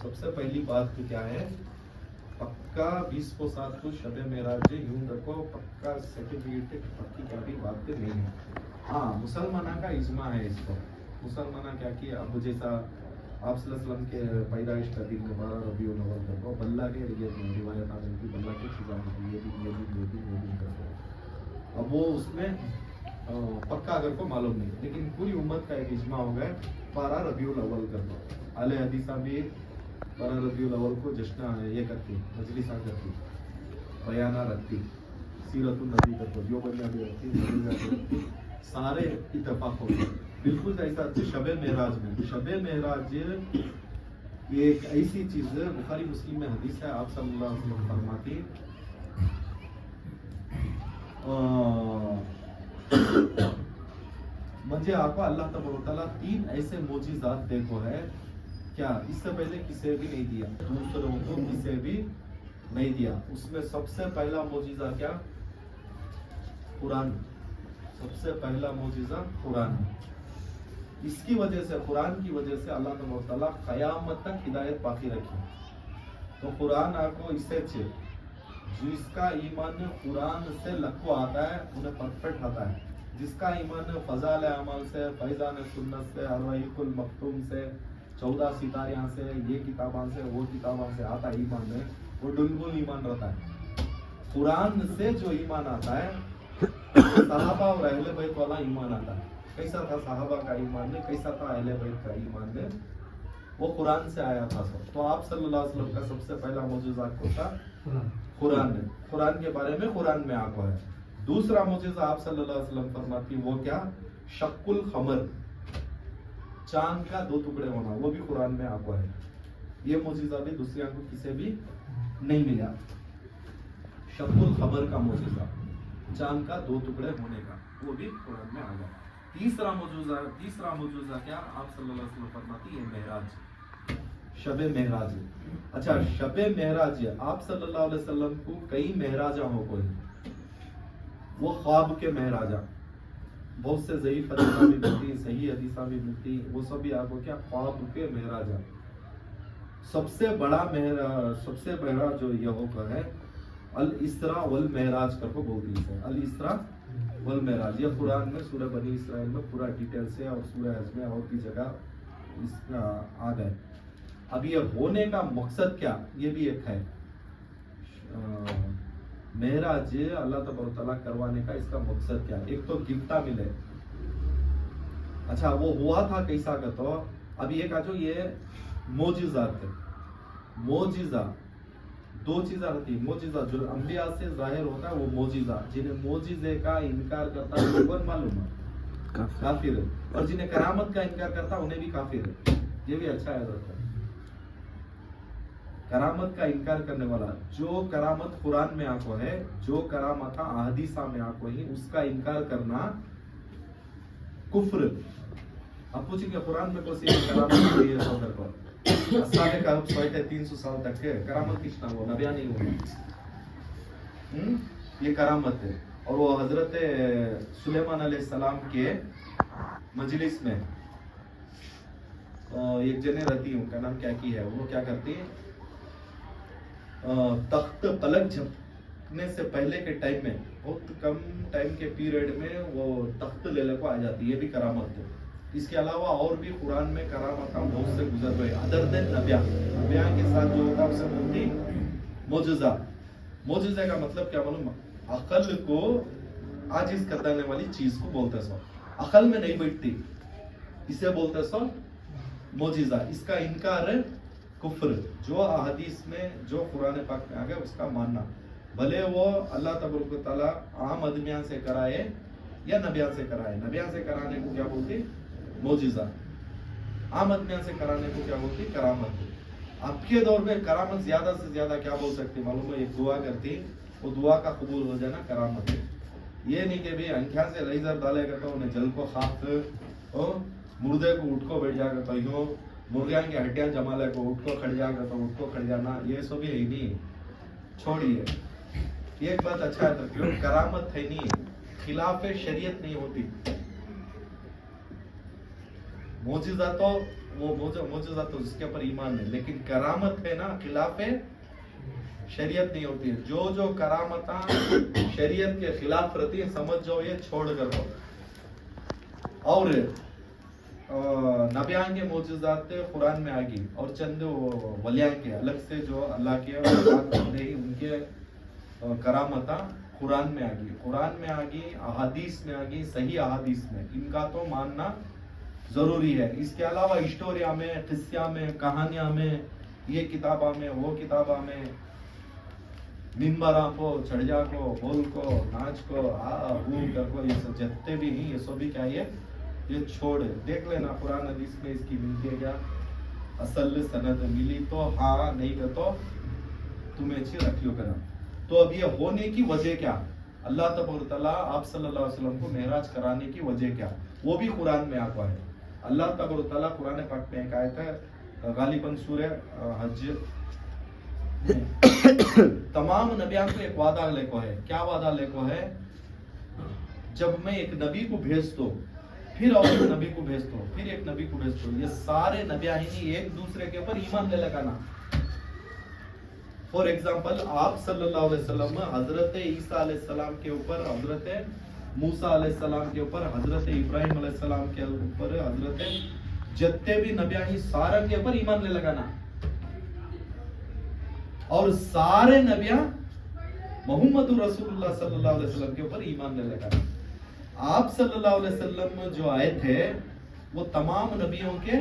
सबसे पहली बात तो क्या है, पक्का 20 को 7 को शब मेराज यूं रखो, पक्का सर्टिफिकेट पक्की कभी बात नहीं है। हाँ, मुसलमाना का इज्मा है इसको। मुसलमाना क्या किया, अब जैसा आप सल्लल्लाहु के पैदाइश का दिन मुबारक रबीउल अव्वल को बल्ला के रिवायत आ रही थी, बल्ला के चीज़ा ये भी करते हैं। अब वो उसमें पक्का अगर को मालूम नहीं, लेकिन पूरी उम्मत का एक इज्मा हो गया 12 रबीउल अव्वल कर दो। अहले हदीसा भी 12 रबीउल अव्वल को जश्न ये करती, मजलिसा करती, बयाना रखती, सीरतुन नबी करती, जो बंदा भी रखती, सारे इत्तेफाक हो गए। बिल्कुल ऐसा शब मेराज में, शब मेराज एक ऐसी चीज है, बुखारी मुस्लिम में हदीस है, आप सल्लल्लाहु अलैहि वसल्लम फरमाती मुझे आपको अल्लाह तआला 3 ऐसे मोजिज़ात देखो है, क्या इससे पहले किसे भी नहीं दिया, दूसरों को किसे भी नहीं दिया। उसमें सबसे पहला मोजिज़ा क्या, कुरान। सबसे पहला मोजिज़ा कुरान। इसकी वजह से, कुरान की वजह से अल्लाह तआला क़यामत तक हिदायत बाकी रखी। तो कुरान आपको इससे जिसका ईमान कुरान से लक्को आता है उन्हें परफेक्ट आता है। जिसका ईमान फजाल अमल से, फैजान सुन्नत से, अर्वाइकुल मक्तूम से, 14 सितारियां से, ये किताबां से, वो किताबां से आता है ईमान में, वो डुलबुल ईमान रहता है। कुरान से जो ईमान आता है, सहाबा और अहले बैत वाला ईमान आता है। कैसा था सहाबा का ईमान में, कैसा था अहले बैत का ईमान में, वो कुरान से आया था सब। तो आप सल्लल्लाहु अलैहि वसल्लम का सबसे पहला मोजिज़ा कौन था, कुरान है। कुरान के बारे में कुरान में आपको है। दूसरा मोजिज़ा आप सल्लल्लाहु अलैहि वसल्लम फरमाती, वो क्या, शक्कुल खमर, चांद का 2 टुकड़े होना, वो भी कुरान में आपको है। ये मोजिज़ा भी दूसरे को किसे भी नहीं मिला। शक्कुल खमर का मोजिज़ा, चांद का 2 टुकड़े होने का, वो भी कुरान में आ गया। तीसरा मौजूदा क्या, आप सल्लल्लाहु अलैहि वसल्लम फरमाती है मेराज, शब मेराज। अच्छा, शब मेराज आप सल्लल्लाहु अलैहि वसल्लम को कई मेहराजा हो कोई, वो ख्वाब के मेहराजा, बहुत से ज़ईफ हदीसा भी मिलती, सही हदीसा भी मिलती, वो सब भी आपको क्या, ख्वाब के मेहराजा। सबसे बड़ा जो ये होकर है अल इसरा वल मेराज करके बोलती है। अल इसरा वल मेराज ये कुरान में सूरह बनी इसराइल में पूरा डिटेल से, और सूरह हज में और भी जगह इसका आ गए। अब ये होने का मकसद क्या, ये भी एक है। मेराज अल्लाह तआला करवाने का इसका मकसद क्या, एक तो गिफ्टा मिले। अच्छा, वो हुआ था कैसा का, तो अब ये का जो ये मोजिज़ा थे, मोजिज़ा 2 चीज़ा रहती है। मोजिज़ा जो अंबिया से जाहिर होता है वो मोजिज़ा, जिन्हें मोजिज़े का इनकार करता है वो मालूम है काफिर है, और जिन्हें करामत का इनकार करता है उन्हें भी काफिर है। ये भी अच्छा याद रखता है। करामत का इनकार करने वाला, जो करामत कुरान में आपको है, जो करामत अहदीसा में आपको ही, उसका इनकार करना कुफ्र। आप पूछेंगे कुरान में कौन सी करामत हुई है, सौदर को अस्हाबे कहफ सोए 300 साल तक के करामत किसना हुआ, नबिया नहीं हुआ। ये करामत है। और वो हजरत सुलेमान अलैहिस्सलाम के मजलिस में एक जने रहती है, उनका नाम क्या की है, वो क्या करती है, तख्त पलक झपकने से पहले के टाइम में, बहुत कम टाइम के पीरियड में वो तख्त लेने को आ जाती है, ये भी करामत है। इसके अलावा और भी कुरान में करामत बहुत से गुजर गए, अदर देन नबिया के साथ जो होता है उसे बोलती मोजिज़ा। मोजिज़ा का मतलब क्या मालूम, अकल को आजिज कर देने वाली चीज को बोलते सो, अकल में नहीं बैठती, इसे बोलते सो मोजिज़ा। इसका इनकार है कुफ्र, जो अहदीस में जो कुरान पाक में आ गया उसका मानना, भले वो अल्लाह तआला आम आदमियां से कराए या नबिया से कराए। नबिया से कराने को क्या बोलती, मोजिज़ा। आम आदमियां से कराने को क्या बोलती, करामत। आपके दौर में करामत ज्यादा से ज्यादा क्या बोल सकती मालूम है, एक दुआ करती, वो दुआ का कबूल हो जाना करामत है। ये नहीं कि भाई अंख्या से लेजर डालेगा तो उन्हें जल को खाक और मुर्दे को उठ को बैठ जाएगा, तो यूँ मुर्गियां की हड्डियां जमा ले को उठ को खड़ जाएगा तो उठ को खड़ जाना, ये सब भी है नहीं, छोड़िए। एक बात अच्छा है, तो क्यों करामत है नहीं, खिलाफ शरीयत नहीं होती। मोजिज़ा तो वो मोजज़ा तो उसके ऊपर ईमान है, लेकिन करामत है ना खिलाफ शरीयत नहीं होती है। जो जो करामता शरीयत के खिलाफ रहती है समझ जाओ ये छोड़ कर दो। और नबियां के मोजज़ात कुरान में आ गई और चंद वलियां के अलग से जो अल्लाह के बंदे ही उनके करामता कुरान में आ गई, कुरान में आ गई, अहादीस में आ गई, सही अहादीस में, इनका तो मानना जरूरी है। इसके अलावा स्टोरिया में, किस्सा में, कहानियां में, ये किताबा में, वो किताबा में, मिंबरा को, चढ़जा को, बोल को, नाच को, कर को, ये सब जितने भी नहीं, ये सब भी क्या ये छोड़ देख लेना कुरान हदीस में इसकी मिलती है क्या असल सनद मिली तो हाँ, नहीं कर तो तुम्हें अच्छी रखियो करना। तो अब ये होने की वजह क्या, अल्लाह तबारक तआला आप सल्लल्लाहु अलैहि वसल्लम को मेराज कराने की वजह क्या, वो भी कुरान में आता है। अल्लाह तबारक तआला कुरान पाक में एक आयत है गालिबन सूरह हज तमाम नबियां को एक वादा लेको है। क्या वादा लेको है, जब मैं एक नबी को भेज दो, फिर और एक नबी को भेज दो, फिर एक नबी को भेज दो, ये सारे नबियां ही एक दूसरे के ऊपर ईमान ले लगाना। फॉर एग्जाम्पल आप सल्लल्लाहु अलैहि वसल्लम हजरत ईसा अलैहिस्सलाम के ऊपर, हजरत मूसा अलैहिस्सलाम के ऊपर, हजरत इब्राहिम अलैहिस्सलाम के ऊपर, हजरत जितने भी नबियां ही सारे के ऊपर ईमान ले लगाना। और सारे नबियां मोहम्मद रसूलुल्लाह सल्लल्लाहु अलैहि वसल्लम के ऊपर ईमान ले लगाना। आप सल्लल्लाहु अलैहि वसल्लम जो आए थे वो तमाम नबियों के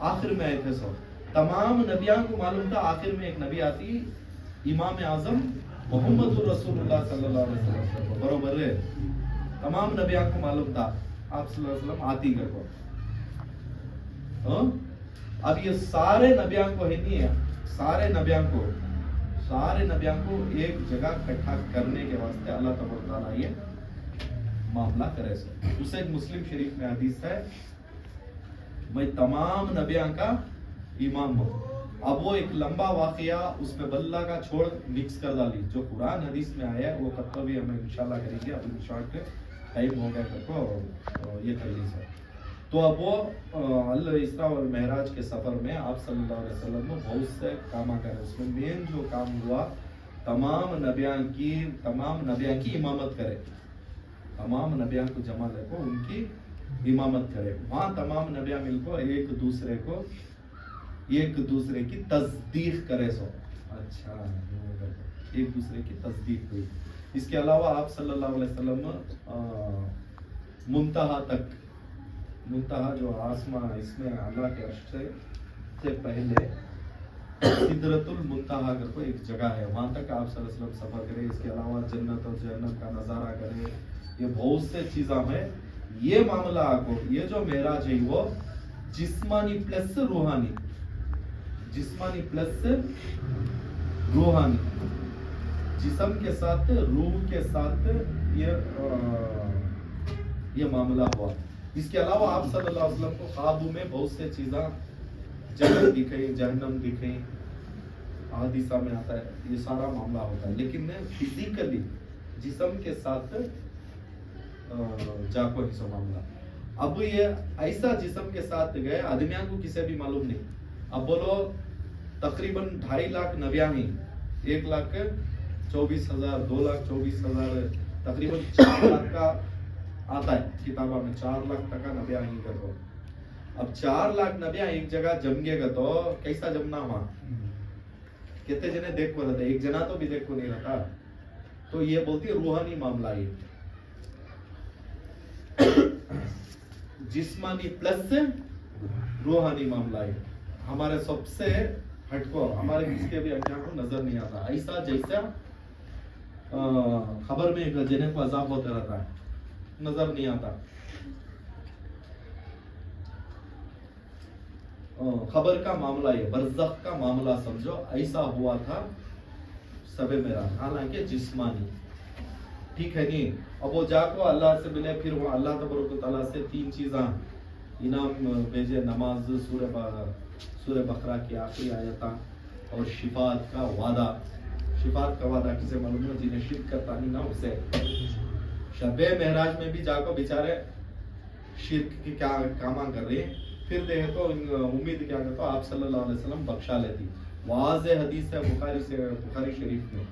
आखिर में आए थे। सब तमाम नबियों को मालूम था आखिर में एक नबी आती, इमाम आजम मोहम्मद रसूलुल्लाह सल्लल्लाहु अलैहि वसल्लम, बरोबर है। तमाम नबियों को मालूम था आप सल्लल्लाहु अलैहि वसल्लम आती कर को। अब ये सारे नबियों को है नहीं है, सारे नबियों को एक जगह इकट्ठा करने के वास्ते अल्लाह तबारक तआला ये मामला करे। उसे एक मुस्लिम शरीफ में हदीस है, मैं तमाम नबियों का इमाम हूँ। अब वो एक लंबा वाकया उसमें बल्ला का छोड़ मिक्स कर डाली, जो कुरान हदीस में आया है वो कब भी हमें इंशाल्लाह करेंगे। अब शॉर्ट टाइम हो गया तो ये कर लीजिए। तो अब वो अल इसरा और महराज के सफर में आप सल्लल्लाहु अलैहि वसल्लम ने बहुत से काम करे। उसमें मेन जो काम हुआ तमाम नबियां की इमामत करे, तमाम नबियां को जमा लेको उनकी इमामत करे। वहां तमाम नबियां मिलकर एक दूसरे की तस्दीक करे। सो अच्छा, एक दूसरे की तस्दीक हुई। इसके अलावा आप सल्लल्लाहु अलैहि वसल्लम मुंतहा जो आसमां इसमें अल्लाह के अर्श से पहले सिदरतुल मुंतहा कर को एक जगह है, वहां तक आप सल्लल्लाहु अलैहि वसल्लम सफर करें। इसके अलावा जन्नत और जहन्नम का नजारा करें, ये बहुत से चीज़ा है। ये मामला आपको, ये जो मेराज है वो जिस्मानी प्लस रूहानी, जिस्मानी प्लस रूहानी, जिस्म के साथ रूह के साथ ये मामला हुआ। इसके अलावा आप सल्लल्लाहु अलैहि वसल्लम को ख्वाबों में बहुत से चीज़ा जन्नत दिखाई, जहन्नम दिखाई, हदीसा में आता है, ये सारा मामला होता है। लेकिन फिजिकली जिस्म के साथ जाको हिस्सा मामला। अब ये ऐसा जिस्म के साथ गए आदमियों को किसी भी मालूम नहीं। अब बोलो तकरीबन 2.5 लाख नबियां ही, 1,24,000, 2,24,000, तकरीबन 4 लाख का आता है किताबा में, 4 लाख तक का नबियां ही कर दो। अब 4 लाख नबियां एक जगह जमगेगा तो कैसा जमना हुआ, कितने जने देख को रहते, एक जना तो भी देख को नहीं रहता। तो ये बोलती है रूहानी मामला, ये जिस्मानी प्लस रूहानी मामला है। हमारे सबसे हटको, हमारे किसके भी आंखों को नजर नहीं आता। ऐसा जैसा खबर में जने को अजाब होता रहता है, नजर नहीं आता। खबर का मामला है, बरज़ख का मामला समझो, ऐसा हुआ था सबे मेरा, हालांकि जिस्मानी, ठीक है नहीं। अब वो जाको अल्लाह से मिले, फिर वो अल्लाह तबारक तआला से 3 चीज़ा इनाम भेजे, नमाज, सूरह बकरा की आखिरी आयता और शिफात का वादा। शिफात का वादा किसे मालूम है, जिन्हें शिरक करता नहीं ना उसे। शबे महराज में भी जाको बेचारे शिरक की क्या कामा कर रहे हैं, پھر دے تو امید کیا کرتا آپ صلی اللہ علیہ وسلم بخشا لیتی. واضح حدیث ہے بخاری شریف میں,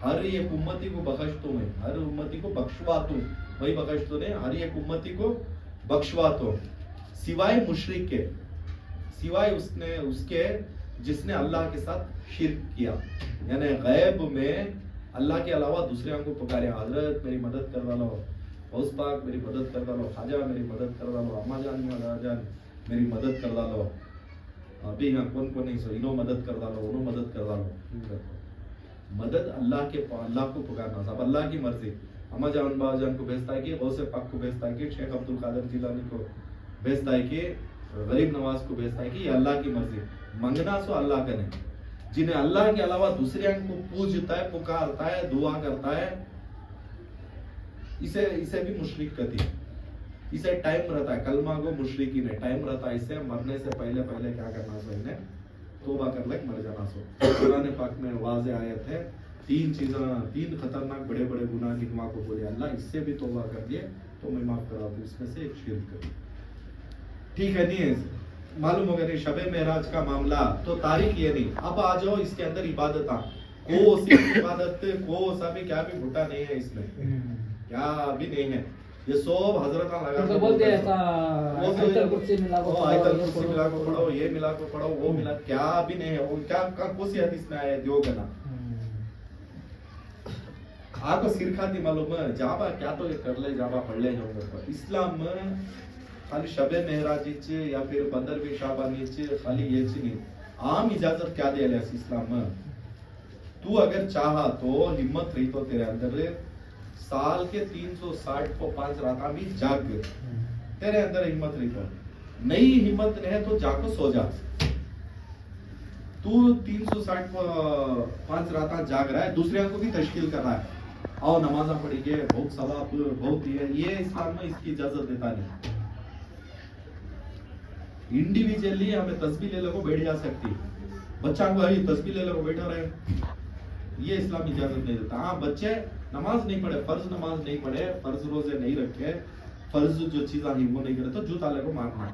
ہر ایک امتی کو بخشتا ہوں میں, ہر امتی کو بخشواتا ہوں, وہی بخشتا نہیں, ہر ایک امتی کو بخشواتا ہوں سوائے مشرک کے, سوائے اس کے جس نے اللہ کے ساتھ شرک کیا, یعنی غیب میں اللہ کے علاوہ دوسرے کو پکارے, حضرت میری مدد کر ڈالو, غوث پاک میری مدد کر ڈالو, خواجہ میری مدد کر ڈالو, اما جان میری مدد کر ڈالو, ابھی یہاں کون نہیں سو انہوں مدد کر ڈالو, انہوں مدد کر ڈالو. مدد اللہ کو پکارنا, سب اللہ کی مرضی. اما جان با جان کو بھیجتا ہے کہ غوث پاک کو بھیجتا ہے کہ شیخ عبد القادر جیلانی کو بھیجتا ہے کہ غریب نواز کو بھیجتا ہے کہ یہ اللہ کی مرضی. منگنا سو اللہ کا نہیں, جنہیں اللہ کے علاوہ دوسرے کو پوجتا ہے, پکارتا ہے, دعا کرتا ہے, اسے بھی مشرک کہتی ہے. اسے ٹائم رہتا ہے, کلمہ کو مشرکی نے ٹائم رہتا ہے, اسے مرنے سے پہلے کیا کرنا سو, انہیں توبہ کر لے مر جانا سو. قرآن پاک میں واضح آیت ہے, تین خطرناک بڑے بڑے گناہ کی دعا کو بولے اللہ اس سے بھی توبہ کر دیے تو میں معاف کرا دوں, اس میں سے ایک شرک کر. ٹھیک ہے, نہیں معلوم ہوگا نہیں شب معراج کا معاملہ تو تاریخ یہ نہیں. اب آ جاؤ اس کے اندر عبادت, کو صرف عبادت کو سا بھی کیا بھی بھوٹا نہیں ہے, اس میں کیا بھی نہیں ہے, یہ سب حضرت لگا بولتے ہیں آیت الکرسی ملا کو پڑھو, یہ ملا کو پڑھو, وہ ملا, کیا بھی نہیں ہے. وہ کیا کون سی حدیث میں آیا دیو گنا آپ کو سرکھاتی معلوم ہے, جابا کیا تو یہ کر لے, جابا پڑھ لے جاؤں گا. اسلام میں خالی شب معراج یا پھر 15ویں شعبان خالی یہ نہیں, عام اجازت کیا دے لے اسلام میں. تو اگر چاہا تو ہمت رہی تو تیرے اندر سال کے 360 کو 5 راتاں بھی جاگ گئے, تیرے اندر ہمت رہی تو, نئی ہمت نہیں تو جا کو سو جا. تو 360 کو 5 راتاں جاگ رہا ہے, دوسرے کو بھی تشکیل کر رہا ہے, آؤ نمازاں پڑھی گے, بہت ثواب بہت ہے, یہ اسلام میں اس کی اجازت دیتا نہیں. انڈیویجلی ہمیں تسبیح لے لے کو بیٹھ جا سکتی, بچہ کو ہے تسبیح لے لے کو بیٹھا رہے, یہ اسلام اجازت نہیں دیتا. ہاں بچے نماز نہیں پڑھے, فرض نماز نہیں پڑھے, فرض روزے نہیں رکھے, فرض جو چیزیں ہیں وہ نہیں کرے تو جو تعالیٰ کو مارنا.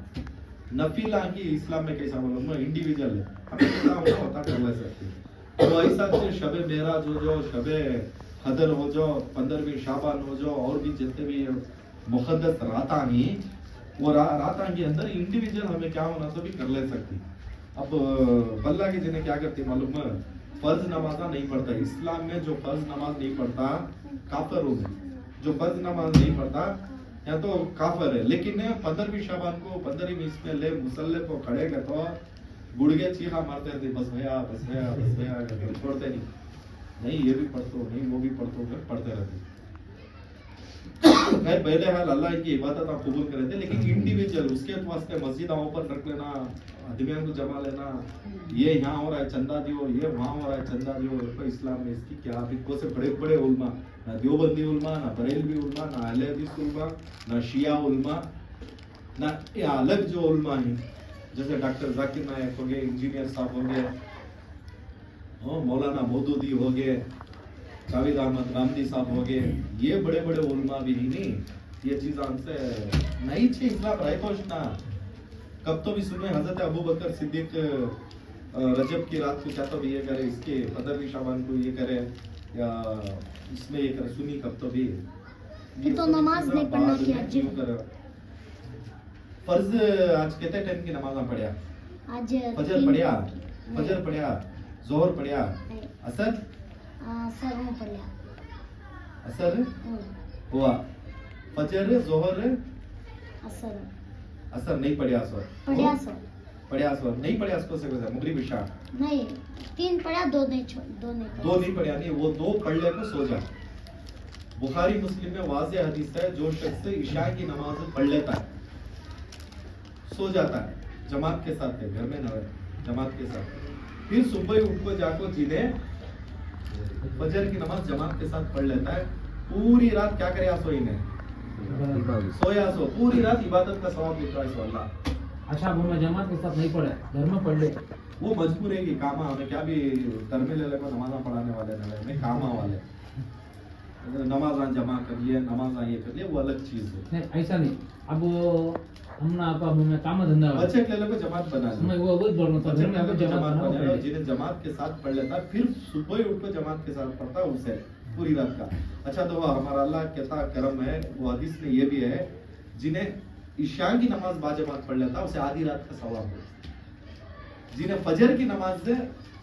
نفل کی اسلام میں کیسا بولوں, انڈیویجل ہے, ہمیں کتنا ہوتا کر لے سکتے. تو ایسا شب معراج ہو جو, شب قدر ہو جو, 15ویں شعبان ہو جو, اور بھی جتنے بھی مقدس راتاں ہیں, وہ راتاں کے اندر انڈیویجل ہمیں کیا ہونا تو بھی کر لے سکتی. اب بلّہ کے جنہیں کیا کرتی معلوم ہے, فرض نمازاں نہیں پڑھتا. اسلام میں جو فرض نماز نہیں پڑھتا کافر ہو گئے, جو فرض نماز نہیں پڑھتا یا تو کافر ہے. لیکن 15ویں شعبان کو 15ویں اس میں لے مسلح کو کھڑے گئے تو گڑگے چیخا مارتے تھے, بس بھیا بس بھیا بس بھیا, چھوڑتے نہیں یہ بھی پڑھتے ہو, نہیں وہ بھی پڑھتے رہتے. پہلے حال اللہ ان کی عبادت آپ قبول کرے تھے, لیکن انڈیویجل اس کے واسطے مسجد اوپر رکھ لینا, آدمیوں کو جمع لینا, یہ یہاں ہو رہا ہے چندہ دیو, یہ وہاں ہو رہا ہے چندہ دیو, اسلام میں اس کی کیا ابھی کو سے بڑے بڑے علماء, نہ دیوبندی علماء, نہ بریلوی علماء, نہ اہل حدیث علماء, نہ شیعہ علماء, نہ الگ جو علماء ہیں جیسے ڈاکٹر ذاکر نائک ہو گئے, انجینئر صاحب ہو گئے, مولانا مودودی ہو گئے, جاوید احمد رامدی صاحب ہو گئے, یہ بڑے بڑے علماء بھی نہیں, یہ چیز ہم سے نہیں چاہیے. اسلام رہے تو نا کب تو بھی سنے حضرت ابو بکر صدیق رجب کی رات کو کیا تو بھی یہ کرے, اس کے 15ویں شعبان کو یہ کرے, یا اس میں یہ کرے, سنی کب تو بھی یہ تو نماز نہیں پڑھنا کیا فرض. آج کتنے ٹائم کی نمازاں پڑھیا, آج فجر پڑھیا, ظہر پڑھیا, اثر اثر ہوا, فجر ظہر اثر نہیں پڑھیا, پڑھیا سو نہیں پڑھیا, اس کو سے مغرب عشاء نہیں, 3 پڑھا, 2 نہیں پڑھیا, نہیں وہ 2 پڑھ لے کو سو جا. بخاری مسلم میں واضح حدیث ہے, جو شخص عشاء کی نماز پڑھ لیتا ہے سو جاتا ہے, جماعت کے ساتھ ہے, گھر میں نہ جماعت کے ساتھ, پھر صبح اٹھ کو جا کو جنہیں فجر کی نماز جماعت کے ساتھ پڑھ لیتا ہے, پوری رات کیا کرے سوئی نے, سویا سو, پوری رات عبادت کا ثواب لکھ رہا ہے سو اللہ. اچھا وہ میں جماعت کے ساتھ نہیں پڑھے, گھر میں پڑھ لے, وہ مجبور ہے کہ کاما, ہمیں کیا بھی گھر میں لے لے کو نمازاں پڑھانے والے نہیں, کاما والے نمازاں جمع کر لیے, نمازاں یہ کر لیے, وہ الگ چیز ہے. نہیں ایسا نہیں. اب હમણાં આપા મેં કામ ધંધા बचत ले लो जमात बना लो, मैं वो बोल रहा था घर बचत में ले लो आपको जमा जमात करना बना लो, पड़ेगा। जिन्हें जमात के साथ पढ़ लेता है, फिर सुबह ही उठ कर जमात के साथ पढ़ता है उसे पूरी रात का। अच्छा तो हमारा अल्लाह कहता करम है, वो हदीस में ये भी है, जिन्हें ईशा की नमाज बाजमात पढ़ लेता उसे आधी रात का सवाब है, जिन्हें फजर की नमाज से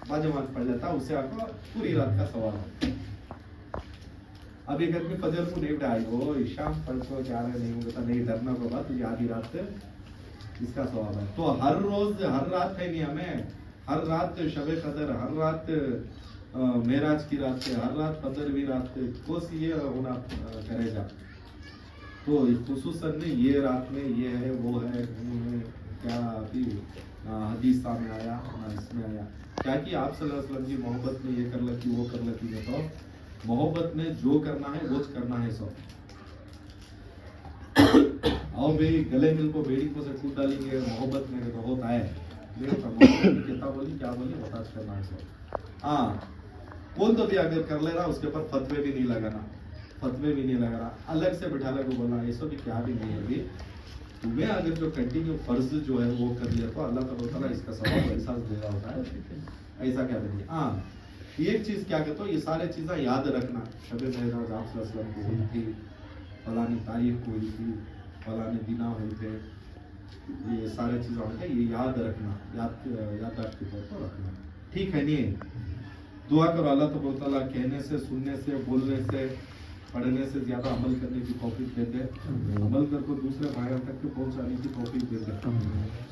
बाजमात पढ़ लेता उसे आपको पूरी रात का सवाब है। अब एक आदमी फजर को नहीं उठाई, वो ईशा पढ़ को क्या रहे नहीं होता, नहीं डरना होगा तुझे आधी रात से इसका सवाब है। तो हर रोज हर रात है नहीं, हमें हर रात शबे कदर, हर रात मेराज की रात है, हर रात फजर भी रात है, कोस ये होना करेगा। तो खुसूसन ये रात में ये है वो है क्या अभी हदीस में आया ना इसमें आया क्या कि आप सल्लल्लाहु अलैहि वसल्लम की मोहब्बत में ये कर लगी वो कर लगी, बताओ मोहब्बत में जो करना है वो करना है सब। आओ भाई गले मिल को बेड़ी को से कूद डालेंगे मोहब्बत में तो होता है, कितना बोली क्या बोली बता करना है सब। हाँ कौन तो भी अगर कर ले रहा उसके ऊपर फतवे भी नहीं लगाना, फतवे भी नहीं लगाना, अलग से बिठा को बोलना ये सब भी क्या भी नहीं है। अभी तुम्हें अगर जो कंटिन्यू फर्ज जो है वो कर लिया तो अल्लाह ताला इसका सवाब ऐसा दे रहा होता है, ऐसा क्या करिए। हाँ एक चीज क्या कहते हो, ये सारे चीजें याद रखना, शबे मेराज आप सल्लल्लाहु अलैहि वसल्लम को हुई थी, फलानी तारीख को हुई थी, फलाने दिना हुए थे, ये सारे चीजें होते ये याद रखना, याददाश्त के तौर पर रखना, ठीक है नहीं। दुआ करो अल्लाह ताला कहने से, सुनने से, बोलने से, पढ़ने से ज्यादा अमल करने की तौफीक दे दे, अमल कर को दूसरे भाइयों तक के पहुंचाने की तौफीक दे दे।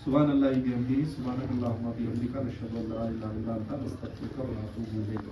सुभान अल्लाह बिहम्दिही, सुभानक अल्लाहुम्मा बिहम्दिका, नशहदु अन ला इलाहा इल्ला अंता, नस्तगफिरुका व नतूबु इलैक।